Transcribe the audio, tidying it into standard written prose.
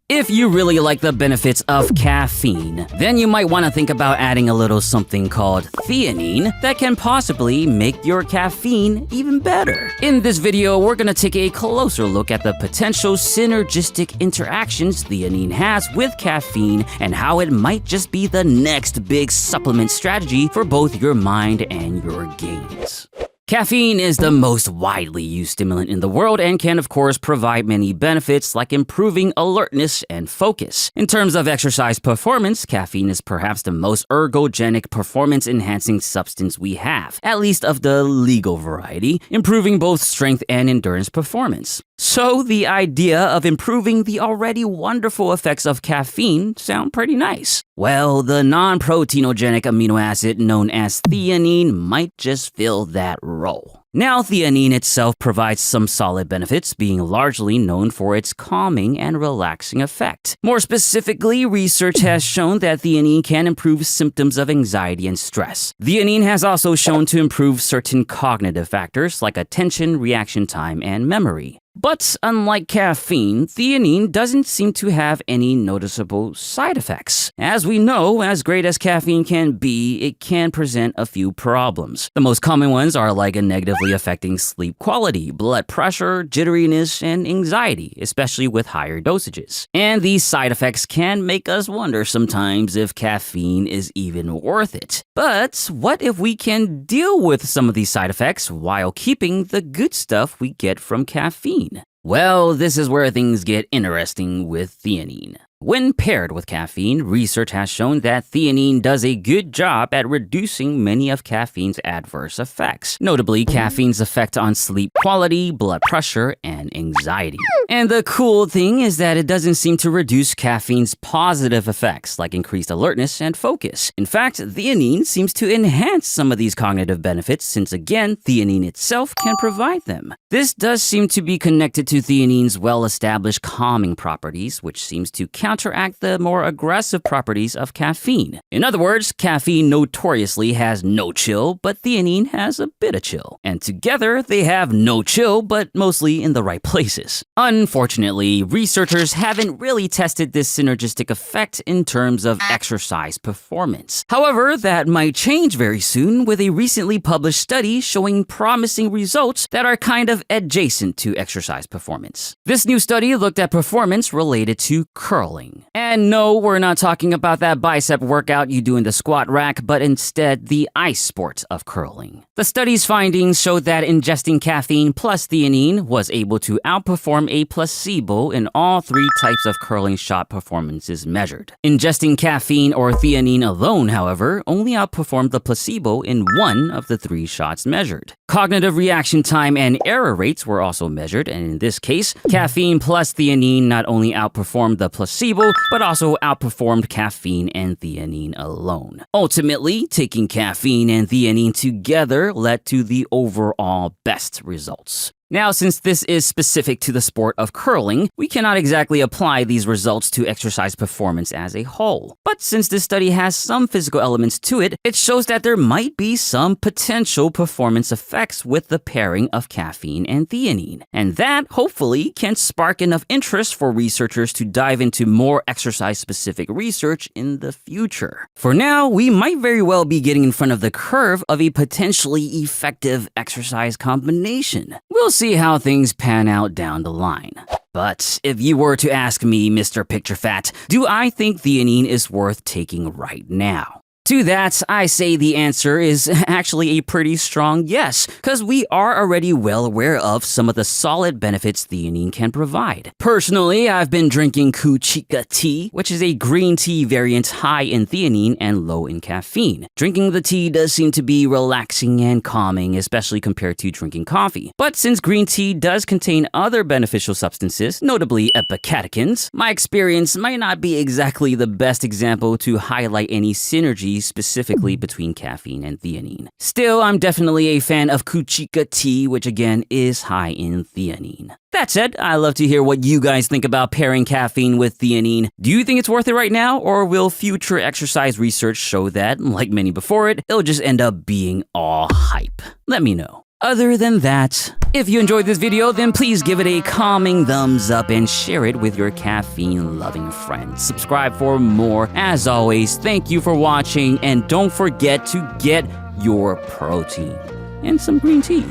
If you really like the benefits of caffeine, then you might want to think about adding a little something called theanine that can possibly make your caffeine even better. In this video, we're going to take a closer look at the potential synergistic interactions theanine has with caffeine and how it might just be the next big supplement strategy for both your mind and your gains. Caffeine is the most widely used stimulant in the world and can, of course, provide many benefits like improving alertness and focus. In terms of exercise performance, caffeine is perhaps the most ergogenic performance-enhancing substance we have, at least of the legal variety, improving both strength and endurance performance. So the idea of improving the already wonderful effects of caffeine sound pretty nice. Well, the non-proteinogenic amino acid known as theanine might just fill that role. Now, theanine itself provides some solid benefits, being largely known for its calming and relaxing effect. More specifically, research has shown that theanine can improve symptoms of anxiety and stress. Theanine has also shown to improve certain cognitive factors like attention, reaction time, and memory. But unlike caffeine, theanine doesn't seem to have any noticeable side effects. As we know, as great as caffeine can be, it can present a few problems. The most common ones are like negatively affecting sleep quality, blood pressure, jitteriness, and anxiety, especially with higher dosages. And these side effects can make us wonder sometimes if caffeine is even worth it. But what if we can deal with some of these side effects while keeping the good stuff we get from caffeine? Well, this is where things get interesting with theanine. When paired with caffeine, research has shown that theanine does a good job at reducing many of caffeine's adverse effects, notably caffeine's effect on sleep quality, blood pressure, and anxiety. And the cool thing is that it doesn't seem to reduce caffeine's positive effects like increased alertness and focus. In fact, theanine seems to enhance some of these cognitive benefits since, again, theanine itself can provide them. This does seem to be connected to theanine's well-established calming properties, which seems to counteract the more aggressive properties of caffeine. In other words, caffeine notoriously has no chill, but theanine has a bit of chill. And together, they have no chill, but mostly in the right places. Unfortunately, researchers haven't really tested this synergistic effect in terms of exercise performance. However, that might change very soon with a recently published study showing promising results that are kind of adjacent to exercise performance. This new study looked at performance related to curling. And no, we're not talking about that bicep workout you do in the squat rack, but instead the ice sport of curling. The study's findings showed that ingesting caffeine plus theanine was able to outperform a placebo in all three types of curling shot performances measured. Ingesting caffeine or theanine alone, however, only outperformed the placebo in one of the three shots measured. Cognitive reaction time and error rates were also measured, and in this case, caffeine plus theanine not only outperformed the placebo, but also outperformed caffeine and theanine alone. Ultimately, taking caffeine and theanine together led to the overall best results. Now, since this is specific to the sport of curling, we cannot exactly apply these results to exercise performance as a whole. But since this study has some physical elements to it, it shows that there might be some potential performance effects with the pairing of caffeine and theanine. And that, hopefully, can spark enough interest for researchers to dive into more exercise-specific research in the future. For now, we might very well be getting in front of the curve of a potentially effective exercise combination. We'll see how things pan out down the line. But if you were to ask me, Mr. Picturefit, do I think theanine is worth taking right now? To that, I say the answer is actually a pretty strong yes, because we are already well aware of some of the solid benefits theanine can provide. Personally, I've been drinking Kuchika tea, which is a green tea variant high in theanine and low in caffeine. Drinking the tea does seem to be relaxing and calming, especially compared to drinking coffee. But since green tea does contain other beneficial substances, notably epicatechins, my experience might not be exactly the best example to highlight any synergy specifically between caffeine and theanine. Still, I'm definitely a fan of Kuchika tea, which again is high in theanine. That said, I love to hear what you guys think about pairing caffeine with theanine. Do you think it's worth it right now, or will future exercise research show that, like many before it, it'll just end up being all hype? Let me know. Other than that, if you enjoyed this video, then please give it a calming thumbs up and share it with your caffeine-loving friends. Subscribe for more. As always, thank you for watching, and don't forget to get your protein and some green tea.